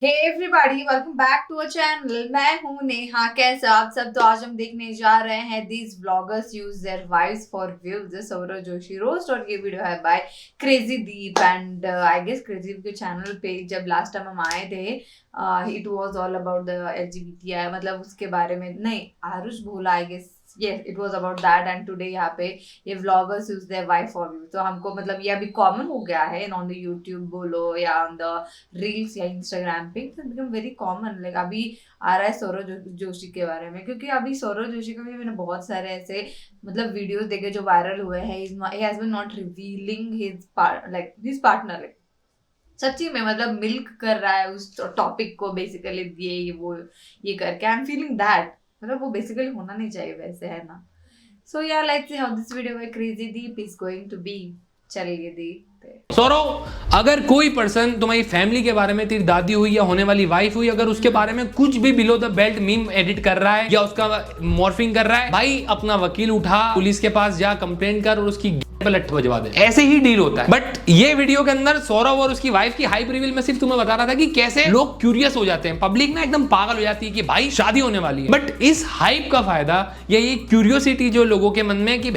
Hey everybody, welcome back to a channel. मैं हूं नेहा। कैसे आप सब? तो आज हम देखने जा रहे हैं these bloggers use their wives for views, Saurav Joshi roast. और ये वीडियो है by crazy Deep and I guess Crazy Deep के चैनल पे जब लास्ट टाइम हम आए थे it was all about the LGBTI, मतलब उसके बारे में नहीं, Aarush Bhola I guess, yes it was about that। and today यहाँ पे ये vloggers use their wife for views, तो हमको मतलब ये अभी कॉमन हो गया है ऑन द यूट्यूब बोलो या ऑन द रील्स या इंस्टाग्राम पे, it become very common. Like अभी आ रहा है सौरव जोशी के बारे में, क्योंकि अभी सौरव जोशी का भी मैंने बहुत सारे ऐसे मतलब वीडियोस देखे जो वायरल हुए हैं। he has been not revealing his partner, like सच्ची में मतलब मिल्क कर रहा है उस टॉपिक को बेसिकली, ये वो ये करके आई एम फीलिंग दैट मतलब वो बेसिकली होना नहीं चाहिए वैसे, है ना। सो या let's see how this video by crazy deep is going to be. चलिए देखते। सौरव, अगर कोई पर्सन तुम्हारी फैमिली के बारे में, तेरी दादी हुई या होने वाली वाइफ हुई, अगर उसके बारे में कुछ भी below the belt meme edit कर रहा है या उसका मॉर्फिंग कर रहा है, भाई अपना वकील उठा, पुलिस के पास जा, कंप्लेंट कर और उसकी लट्ठ बजवा दे। ऐसे ही डील होता है। बट ये वीडियो के अंदर सौरव और उसकी वाइफ की हाइप रिवील में सिर्फ तुम्हें बता रहा था कि कैसे लोग क्यूरियस हो जाते हैं, पब्लिक ना एकदम पागल हो जाती है कि भाई शादी होने वाली है। बट इस हाइप का फायदा या ये क्यूरियोसिटी जो लोगों के मन में कि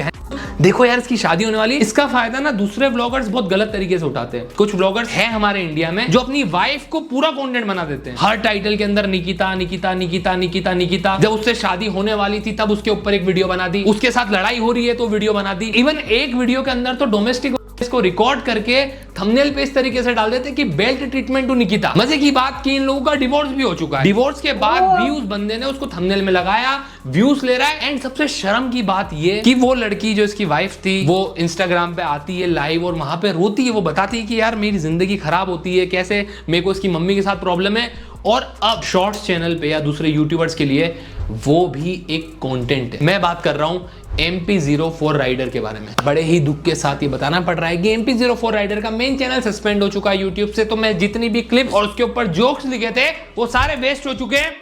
देखो यार इसकी शादी होने वाली है, इसका फायदा ना दूसरे व्लॉगर्स बहुत गलत तरीके से उठाते हैं। कुछ व्लॉगर्स हैं हमारे इंडिया में जो अपनी वाइफ को पूरा कंटेंट बना देते हैं, हर टाइटल के अंदर निकिता निकिता निकिता निकिता निकिता। जब उससे शादी होने वाली थी तब उसके ऊपर एक वीडियो बना दी, उसके साथ लड़ाई हो रही है तो वीडियो बना दी। इवन एक वीडियो के अंदर तो डोमेस्टिक इसको रिकॉर्ड करके थंबनेल पे इस तरीके से डाल देते कि बेल्ट ट्रीटमेंट टू निकिता। मजे की बात कि इन लोगों का डिवोर्स भी हो चुका है। डिवोर्स के बाद भी उस बंदे ने उसको थंबनेल में लगाया, व्यूज ले रहा है। एंड सबसे शर्म की बात ये कि वो लड़की जो इसकी वाइफ थी वो इंस्टाग्राम पे आती है लाइव और वहां पे रोती है, वो बताती है कि यार मेरी जिंदगी खराब होती है, कैसे मेरे को इसकी मम्मी के साथ प्रॉब्लम है। और अब शॉर्ट्स चैनल पे या दूसरे यूट्यूबर्स के लिए वो भी एक कंटेंट है। मैं बात कर रहा हूं MP04 राइडर के बारे में। बड़े ही दुख के साथ ये बताना पड़ रहा है कि MP04 राइडर का मेन चैनल सस्पेंड हो चुका है यूट्यूब से। तो मैं जितनी भी क्लिप और उसके ऊपर जोक्स लिखे थे वो सारे वेस्ट हो चुके हैं।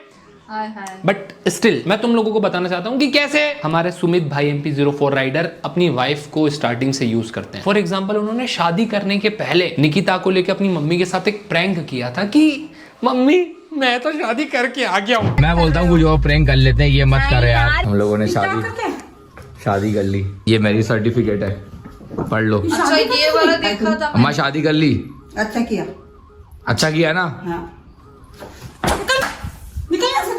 बट स्टिल मैं तुम लोगों को बताना चाहता हूं कि कैसे हमारे सुमित भाई MP04 राइडर अपनी वाइफ को स्टार्टिंग से यूज करते हैं। फॉर एग्जाम्पल, उन्होंने शादी करने के पहले निकिता को लेकर अपनी मम्मी के साथ एक प्रैंक किया था कि मम्मी मैं तो शादी करके आ गया हूँ। मैं बोलता हूँ कुछ और प्रैंक कर लेते हैं, ये मत कर यार। हम लोगों ने शादी कर ली, ये मेरी सर्टिफिकेट है, पढ़ लो। अच्छा ये वाला देखा था अम्मा, शादी कर ली। अच्छा किया। अच्छा किया ना। हाँ। निकल यहाँ से,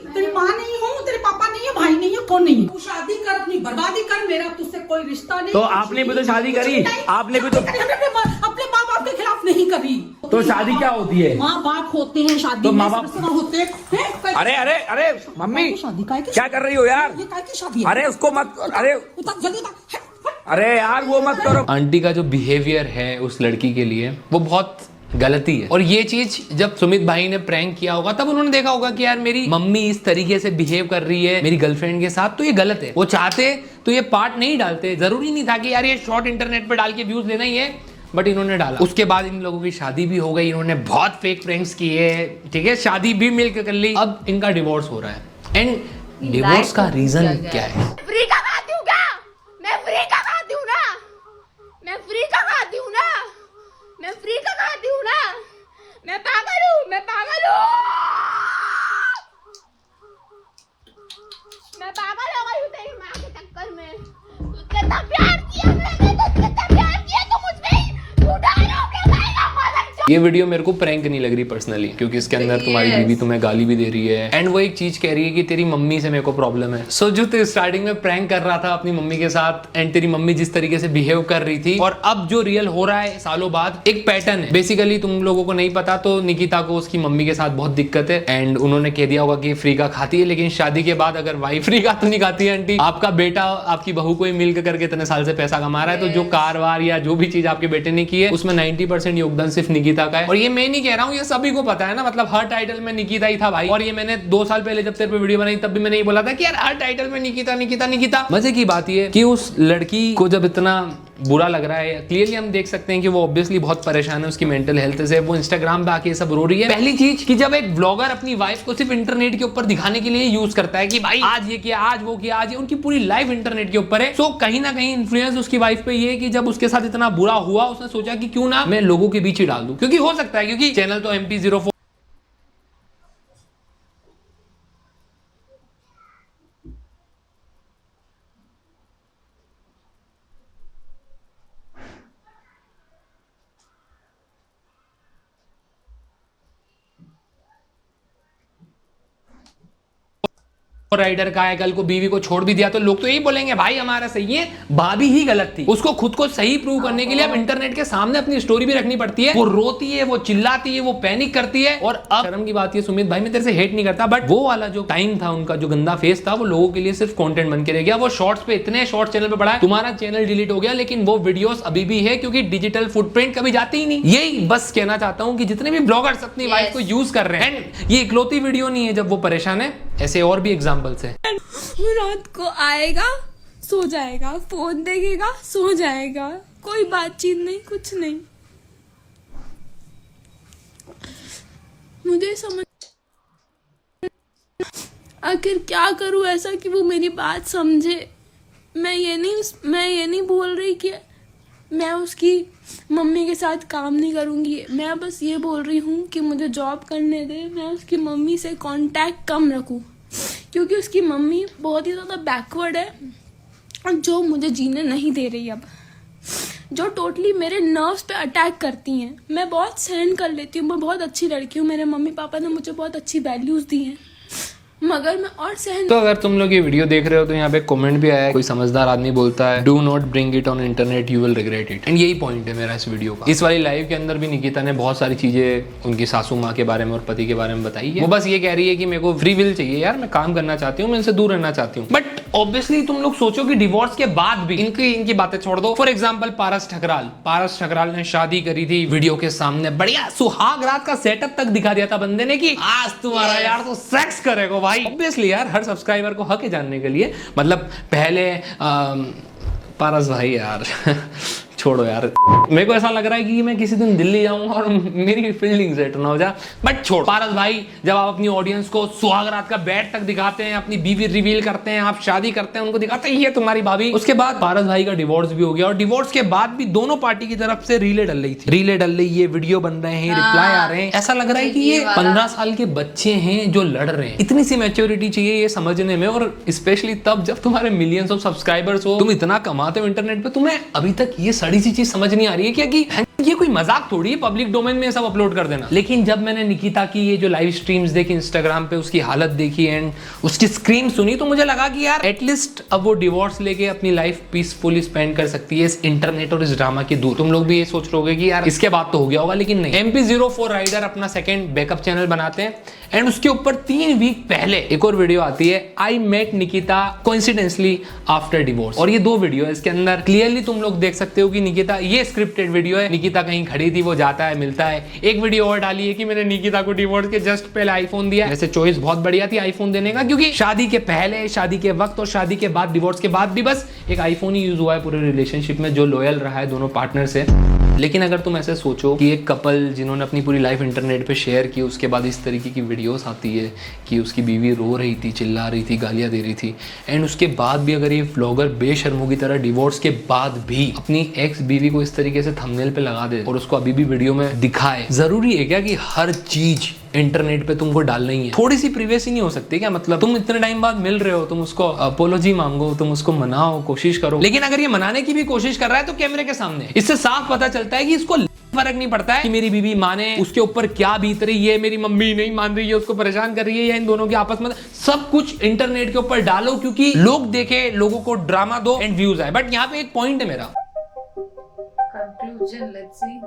तेरी माँ नहीं हूँ, तेरे पापा नहीं है, भाई नहीं है, कौन नहीं है। तू शादी कर, अपनी बर्बादी कर, मेरा तुझसे कोई रिश्ता नहीं। तो आपने भी तो शादी करी, आपने भी तो अपने माँ बाप के खिलाफ नहीं करी। तो शादी क्या होती है? माँ बाप होते हैं शादी तो में, माँ बाप होते हैं। अरे अरे अरे मम्मी शादी का क्या कर रही हो यार? ये काय की शादी है? अरे उसको मत, अरे अरे यार वो मत करो। आंटी का जो बिहेवियर है उस लड़की के लिए वो बहुत गलती है। और ये चीज जब सुमित भाई ने प्रैंक किया होगा तब उन्होंने देखा होगा कि यार मेरी मम्मी इस तरीके से बिहेव कर रही है मेरी गर्लफ्रेंड के साथ, तो ये गलत है। वो चाहते तो ये पार्ट नहीं डालते, जरूरी नहीं था कि यार ये शॉर्ट इंटरनेट पे डाल के व्यूज लेना ही है, बट इन्होंने डाला। उसके बाद इन लोगों की शादी भी हो गई, इन्होंने बहुत फेक प्रैंक्स किए, ठीक है, शादी भी मिलकर कर ली। अब इनका डिवोर्स हो रहा है। एंड डिवोर्स का रीजन क्या है? फ्री का खाती हूँ क्या? मैं फ्री का खाती हूँ ना, मैं फ्री का खाती हूँ ना, मैं फ्री का खाती हूँ ना, मैं पागल हूँ, मैं पागल हूँ, मैं पागल हो गई हूँ तेरी माँ के चक्कर में। कितना प्यार किया मैंने, तो कितना प्यार किया तो मुझ पे ही झूठा आरोप लगाएगा मदर। ये वीडियो मेरे को प्रैंक नहीं लग रही पर्सनली, क्योंकि इसके अंदर तुम्हारी बीवी तुम्हें गाली भी दे रही है एंड वो एक चीज कह रही है कि तेरी मम्मी से मेरे को प्रॉब्लम है। सो जो तू स्टार्टिंग में प्रैंक कर रहा था अपनी मम्मी के साथ एंड तेरी मम्मी जिस तरीके से बिहेव कर रही थी, और अब जो रियल हो रहा है सालों बाद, एक पैटर्न है। बेसिकली तुम लोगों को नहीं पता तो निकिता को उसकी मम्मी के साथ बहुत दिक्कत है एंड उन्होंने कह दिया होगा कि फ्री का खाती है, लेकिन शादी के बाद अगर वाइफ फ्री का तो नहीं खाती है आंटी, आपका बेटा आपकी बहू को ही मिल करके इतने साल से पैसा कमा रहा है, तो जो कार वार या जो भी चीज आपके बेटे ने की है उसमें 90% योगदान सिर्फ निकिता का है। और ये मैं नहीं कह रहा हूँ, ये सभी को पता है ना, मतलब हर टाइटल में निकिता ही था भाई। और ये मैंने 2 साल पहले जब तेरे पे वीडियो बनाई तब भी मैंने ये बोला था कि यार हर टाइटल में निकिता निकिता निकिता। मजे की बात ये कि उस लड़की को जब इतना बुरा लग रहा है, क्लियरली हम देख सकते हैं कि वो ऑब्वियसली बहुत परेशान है उसकी मेंटल हेल्थ से, वो इंस्टाग्राम पे आके सब रो रही है। पहली चीज कि जब एक ब्लॉगर अपनी वाइफ को सिर्फ इंटरनेट के ऊपर दिखाने के लिए यूज करता है कि भाई आज ये किया, आज वो किया, आज ये, उनकी पूरी लाइफ इंटरनेट के ऊपर है। सो कहीं ना कहीं इन्फ्लुएंस उसकी वाइफ पे ये कि जब उसके साथ इतना बुरा हुआ उसने सोचा कि क्यों ना मैं लोगों के बीच ही डाल दूं, क्योंकि हो सकता है, क्योंकि चैनल तो MP04 राइडर का है, कल को बीवी को छोड़ भी दिया तो लोग तो यही बोलेंगे भाई हमारा सही है, भाभी ही गलत थी। उसको खुद को सही प्रूव करने के लिए अब इंटरनेट के सामने अपनी स्टोरी भी रखनी पड़ती है। वो रोती है, वो चिल्लाती है, वो पैनिक करती है। और अब शर्म की बात है सुमित भाई, मैं तेरे से हेट नहीं करता, बट वो वाला जो टाइम था उनका, जो गंदा फेस था, वो लोगों के लिए सिर्फ कंटेंट बन के रह गया। वो शॉर्ट्स पे, इतने शॉर्ट चैनल पे पड़ा है, तुम्हारा चैनल डिलीट हो गया लेकिन वो वीडियोस अभी भी है, क्योंकि डिजिटल फुटप्रिंट कभी जाती ही नहीं। यही बस कहना चाहता हूं कि जितने भी ब्लॉगर्स अपनी वाइफ को यूज कर रहे हैं, एंड ये इकलौती वीडियो नहीं है जब वो परेशान है, ऐसे और भी एग्जांपल्स है। वो रात को आएगा, सो जाएगा, फोन देखेगा, सो जाएगा, कोई बातचीत नहीं, कुछ नहीं। मुझे समझ आखिर क्या करूं ऐसा कि वो मेरी बात समझे। मैं ये नहीं बोल रही कि मैं उसकी मम्मी के साथ काम नहीं करूंगी, मैं बस ये बोल रही हूँ कि मुझे जॉब करने दे, मैं उसकी मम्मी से कांटेक्ट कम रखूँ, क्योंकि उसकी मम्मी बहुत ही ज़्यादा बैकवर्ड है जो मुझे जीने नहीं दे रही अब, जो टोटली मेरे नर्व्स पे अटैक करती हैं। मैं बहुत सहन कर लेती हूँ, मैं बहुत अच्छी लड़की हूँ, मेरे मम्मी पापा ने मुझे बहुत अच्छी वैल्यूज़ दी हैं, मगर मैं और सहन। तो अगर तुम लोग ये वीडियो देख रहे हो तो यहाँ पे कमेंट भी आया है, कोई समझदार आदमी बोलता है do not bring it on internet, you will regret it. And यही पॉइंट है मेरा इस वीडियो का। इस वाली लाइव के अंदर भी निकिता ने बहुत सारी चीजें उनकी सासू माँ के बारे में और पति के बारे में बताई है। वो बस ये कह रही है कि मेरे को फ्री विल चाहिए यार, मैं काम करना चाहती हूँ, मैं इनसे दूर रहना चाहती हूँ। बट ऑब्वियसली तुम लोग सोचो कि डिवोर्स के बाद भी इनकी बातें छोड़ दो। फॉर एग्जाम्पल पारस ठकराल ने शादी करी थी, वीडियो के सामने बढ़िया सुहाग रात का सेटअप तक दिखा दिया था बंदे ने कि आज तुम्हारा यार तो सेक्स करेगा भाई। ऑब्वियसली यार हर सब्सक्राइबर को हक है जानने के लिए, मतलब पहले पारस भाई यार छोड़ो यार, मेरे को ऐसा लग रहा है कि मैं किसी दिन दिल्ली जाऊंगा और मेरी फीलिंग सेट ना हो जाए। बट छोड़ पारस भाई, जब आप अपनी ऑडियंस को सुहाग रात का बेड तक दिखाते हैं, अपनी बीवी रिवील करते हैं, आप शादी करते हैं, उनको दिखाते हैं ये तुम्हारी भाभी, उसके बाद पारस भाई का डिवोर्स भी हो गया और डिवोर्स के बाद भी दोनों पार्टी की तरफ से रीले डल रही थी, रीले डल रही है, वीडियो बन रहे हैं, रिप्लाई आ रहे हैं। ऐसा लग रहा है कि ये 15 साल के बच्चे हैं जो लड़ रहे हैं। इतनी सी मैच्योरिटी चाहिए ये समझने में, और स्पेशली तब जब तुम्हारे मिलियंस ऑफ सब्सक्राइबर्स हो, तुम इतना कमाते हो इंटरनेट पे, तुम्हें अभी तक ये सारी सी चीज समझ नहीं आ रही है क्या कि ये कोई मजाक थोड़ी है पब्लिक डोमेन में सब अपलोड कर देना। लेकिन जब मैंने निकिता की ये जो लाइव स्ट्रीम्स देखी इंस्टाग्राम पे, उसकी हालत देखी एंड उसकी स्क्रीम सुनी, तो मुझे लगा कि यार एटलीस्ट अब वो डिवोर्स लेके अपनी लाइफ पीसफुली स्पेंड कर सकती है इस इंटरनेट और इस ड्रामा के दूर। तुम लोग भी ये सोच रहोगे कि यार इसके बाद तो हो गया होगा, लेकिन नहीं। MP04 राइडर अपना सेकंड बैकअप चैनल बनाते हैं एंड उसके ऊपर 3 वीक पहले एक और वीडियो आती है, I met Nikita coincidentally after divorce. और ये 2 वीडियो है, इसके अंदर क्लियरली तुम लोग देख सकते हो कि निकिता, ये स्क्रिप्टेड वीडियो है, निकिता कहीं खड़ी थी, वो जाता है, मिलता है। एक वीडियो और डाली है कि मैंने निकिता को डिवोर्स के जस्ट पहले आईफोन दिया। वैसे चॉइस बहुत बढ़िया थी आईफोन देने का, क्योंकि शादी के पहले, शादी के वक्त और शादी के बाद, डिवोर्स के बाद भी बस एक आईफोन ही यूज हुआ है पूरे रिलेशनशिप में, जो लॉयल रहा है दोनों पार्टनर से। लेकिन अगर तुम ऐसे सोचो कि एक कपल जिन्होंने अपनी पूरी लाइफ इंटरनेट पे शेयर की, उसके बाद इस तरीके की वीडियोस आती है कि उसकी बीवी रो रही थी, चिल्ला रही थी, गालियां दे रही थी, एंड उसके बाद भी अगर ये व्लॉगर बेशर्मों की तरह डिवोर्स के बाद भी अपनी एक्स बीवी को इस तरीके से थंबनेल पे लगा दे और उसको अभी भी वीडियो में दिखाए, जरूरी है क्या कि हर चीज इंटरनेट पे तुमको डालना ही है? थोड़ी सी प्रिवेसी नहीं हो सकती क्या? मतलब तुम इतने टाइम बाद मिल रहे हो, तुम उसको अपोलॉजी मांगो, तुम उसको मनाओ, कोशिश करो। लेकिन अगर ये मनाने की भी कोशिश कर रहा है तो कैमरे के सामने, इससे साफ पता चलता है कि इसको फर्क नहीं पड़ता है कि मेरी बीवी माने, उसके ऊपर क्या बीत रही है, मेरी मम्मी नहीं मान रही है, उसको परेशान कर रही है, या इन दोनों के आपस में। सब कुछ इंटरनेट के ऊपर डालो क्योंकि लोग देखे, लोगों को ड्रामा दो एंड व्यूज आए। बट यहाँ पे एक पॉइंट है मेरा, कंक्लूजन, लेट्स सी।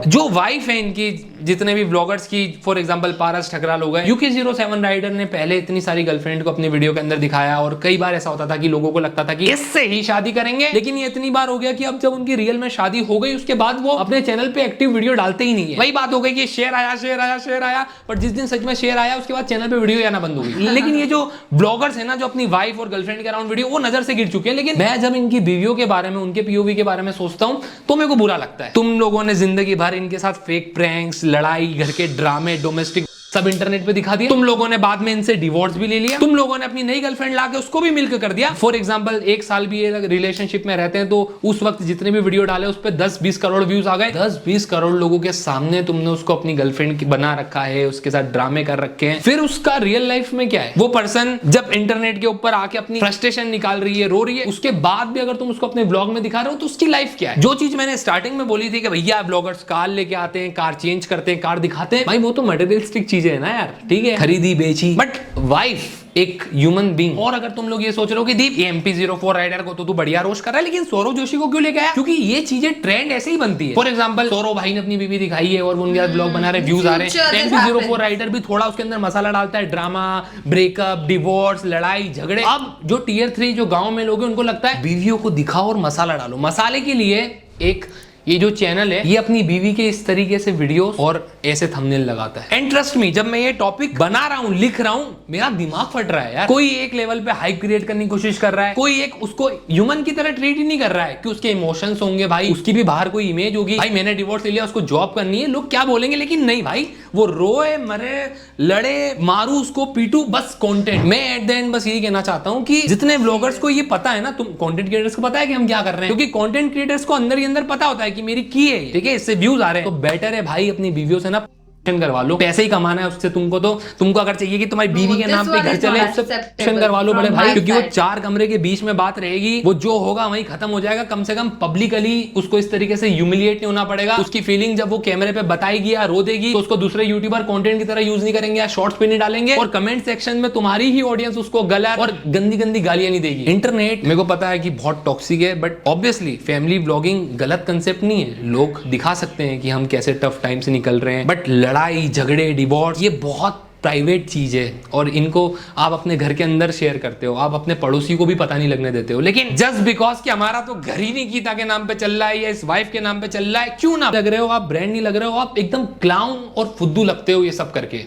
जो वाइफ है इनकी, जितने भी ब्लॉगर्स की, फॉर एग्जांपल पारस ठकराल हो गए, UK07 राइडर ने पहले इतनी सारी गर्लफ्रेंड को अपने वीडियो के अंदर दिखाया और कई बार ऐसा होता था कि लोगों को लगता था कि इससे ही शादी करेंगे। लेकिन ये इतनी बार हो गया कि अब जब उनकी रियल में शादी हो गई, उसके बाद वो अपने चैनल पे एक्टिव वीडियो डालते ही नहीं है। वही बात हो गई कि शेयर आया, पर जिस दिन सच में शेयर आया उसके बाद चैनल पे वीडियो आना बंद हो गई। लेकिन ये जो ब्लॉगर्स है ना, जो अपनी वाइफ और गर्लफ्रेंड के अराउंड वीडियो, वो नजर से गिर चुके हैं। लेकिन मैं जब इनकी बीवियों के बारे में, उनके POV के बारे में सोचता हूं तो मेरे को बुरा लगता है। तुम लोगों ने जिंदगी भर इनके साथ फेक प्रैंक्स, लड़ाई, घर के ड्रामे, डोमेस्टिक सब इंटरनेट पे दिखा दिया। तुम लोगों ने बाद में इनसे डिवोर्स भी ले लिया। तुम लोगों ने अपनी नई गर्लफ्रेंड लाके उसको भी मिलकर कर दिया। फॉर एग्जांपल 1 साल भी ये रिलेशनशिप में रहते हैं तो उस वक्त जितने भी वीडियो डाले उस पे 10-20 करोड़ व्यूज आ गए। 10-20 करोड़ लोगों के सामने तुमने उसको अपनी गर्लफ्रेंड बना रखा है, उसके साथ ड्रामे कर रखे हैं। फिर उसका रियल लाइफ में क्या है? वो पर्सन जब इंटरनेट के ऊपर आके अपनी फ्रस्ट्रेशन निकाल रही है, रो रही है, उसके बाद भी अगर तुम उसको अपने ब्लॉग में दिखा रहे हो तो उसकी लाइफ क्या है? जो चीज मैंने स्टार्टिंग में बोली थी कि भैया ब्लॉगर्स कार लेके आते हैं, कार चेंज करते हैं, कार दिखाते हैं, भाई वो तो मटेरियलिस्टिक चीज चीजें है ना यार, ठीक है, खरीदी बेची, बट वाइफ एक ह्यूमन बीइंग। और अगर तुम लोग ये सोच रहे हो कि दीप MP04 राइडर को तो तू बढ़िया रोस्ट कर रहा है, लेकिन सौरव जोशी को क्यों लेके आया? क्योंकि ये चीजें ट्रेंड ऐसे ही बनती है। फॉर एग्जांपल सौरव भाई ने अपनी बीवी दिखाई है और वो उनके साथ ब्लॉग बना रहे, व्यूज आ रहे हैं। MP04 राइडर भी थोड़ा उसके अंदर मसाला डालता है, ड्रामा, ब्रेकअप, डिवोर्स, लड़ाई झगड़े। अब जो Tier 3 जो गांव में लोग हैं उनको लगता है बीवियों को दिखाओ और मसाला डालो। मसाले के लिए एक ये जो चैनल है ये अपनी बीवी के इस तरीके से वीडियो और ऐसे थंबनेल लगाता है। एंड ट्रस्ट मी, जब मैं ये टॉपिक बना रहा हूं, लिख रहा हूं, मेरा दिमाग फट रहा है यार। कोई एक लेवल पे हाइप क्रिएट करने की कोशिश कर रहा है, कोई एक उसको ह्यूमन की तरह ट्रीट ही नहीं कर रहा है कि उसके इमोशंस होंगे भाई, उसकी भी बाहर कोई इमेज होगी, भाई मैंने डिवोर्स ले लिया, उसको जॉब करनी है, लोग क्या बोलेंगे। लेकिन नहीं भाई, वो रोए मरे लड़े मारू उसको पीटू, बस कंटेंट। मैं एट द एंड बस यही कहना चाहता हूं कि जितने ब्लॉगर्स को ये पता है ना, तुम कंटेंट क्रिएटर्स को पता है कि हम क्या कर रहे हैं, क्योंकि कंटेंट क्रिएटर्स को अंदर ही अंदर पता होता है कि मेरी की है, ठीक है, इससे व्यूज आ रहे हैं, तो बेटर है भाई अपनी बीवियों से ना करवा लो। पैसे ही कमाना है उससे तुमको, तो तुमको अगर चाहिए कि तुम्हारी बीवी के नाम पे घर चले, उससे करवा लो बड़े भाई, क्योंकि वो 4 कमरे के बीच में बात रहेगी, वो जो होगा वहीं खत्म हो जाएगा। कम से कम पब्लिकली उसको इस तरीके से ह्यूमिलिएट नहीं होना पड़ेगा। उसकी फीलिंग जब वो कैमरे पे बताएगी या रो देगी तो उसको दूसरे यूट्यूबर कंटेंट की तरह यूज नहीं करेंगे या शॉर्ट्स पे नहीं डालेंगे, और कमेंट सेक्शन में तुम्हारी ही ऑडियंस उसको गलत और गंदी गंदी गालियां नहीं देगी। इंटरनेट मेरे को पता है कि बहुत टॉक्सिक है, बट ऑब्वियसली फैमिली ब्लॉगिंग गलत कंसेप्ट नहीं है। लोग दिखा सकते हैं कि हम कैसे टफ टाइम से निकल रहे हैं, बट लड़ाई झगड़े डिवोर्स ये बहुत प्राइवेट चीज है और इनको आप अपने घर के अंदर शेयर करते हो, आप अपने पड़ोसी को भी पता नहीं लगने देते हो। लेकिन जस्ट बिकॉज कि हमारा तो घर ही नहीं गीता के नाम पे चल रहा है या इस वाइफ के नाम पे चल रहा है, क्यों ना लग रहे हो आप, ब्रांड नहीं लग रहे हो आप, एकदम क्लाउन और फुद्दू लगते हो ये सब करके।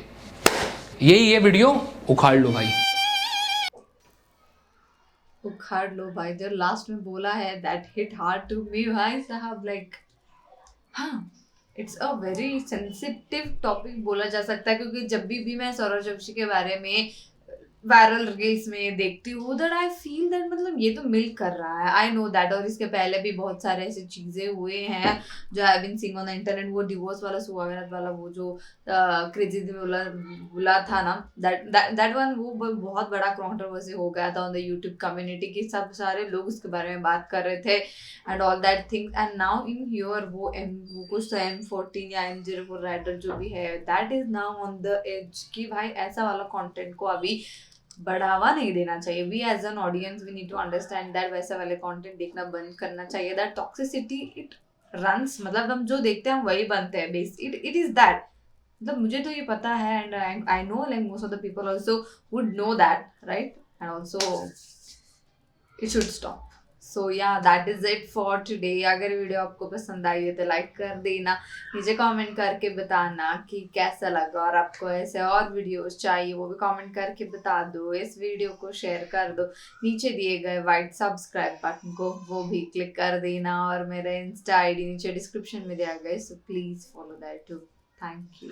यही है वीडियो, उखाड़ लो भाई, उखाड़ लो भाई। जो लास्ट में बोला है that hit hard to me भाई साहब, लाइक हाँ, it's a very sensitive topic बोला जा सकता है, क्योंकि जब भी मैं सौरव जोशी के बारे में वायरल रील्स में देखती हूँ दैट आई फील दैट मतलब ये तो मिल कर रहा है, आई नो दैट। और इसके पहले भी बहुत सारे ऐसे चीजें हुए हैं जो I been seeing on the internet. वो डिवोर्स वाला, सुहागरात वाला, वो जो क्रेजी बोला था ना, दैट वन, वो बहुत बड़ा कंट्रोवर्सी हो गया था ऑन द यूट्यूब कम्युनिटी की। सब सारे लोग उसके बारे में बात कर रहे थे and all that things. And now in here वो कुछ M14 या M04 राइडर जो भी है, that is now on the edge कि भाई ऐसा वाला कंटेंट को अभी बढ़ावा नहीं देना चाहिए। We as an audience we need to understand that वैसे वाले कंटेंट देखना बंद करना चाहिए। दैट टॉक्सिसिटी इट रन्स, मतलब हम जो देखते हैं हम वही बनते हैं, बेस इट इज दैट। मतलब मुझे तो ये पता है and I know like most of the people also would know that, right? And also it should stop. So yeah that is it for today. अगर वीडियो आपको पसंद आई है तो लाइक कर देना, नीचे कमेंट करके बताना कि कैसा लगा, और आपको ऐसे और वीडियोस चाहिए वो भी कमेंट करके बता दो। इस वीडियो को शेयर कर दो, नीचे दिए गए वाइट सब्सक्राइब बटन को वो भी क्लिक कर देना, और मेरा इंस्टा ID नीचे डिस्क्रिप्शन में दिया गया है, so please follow that too. Thank you.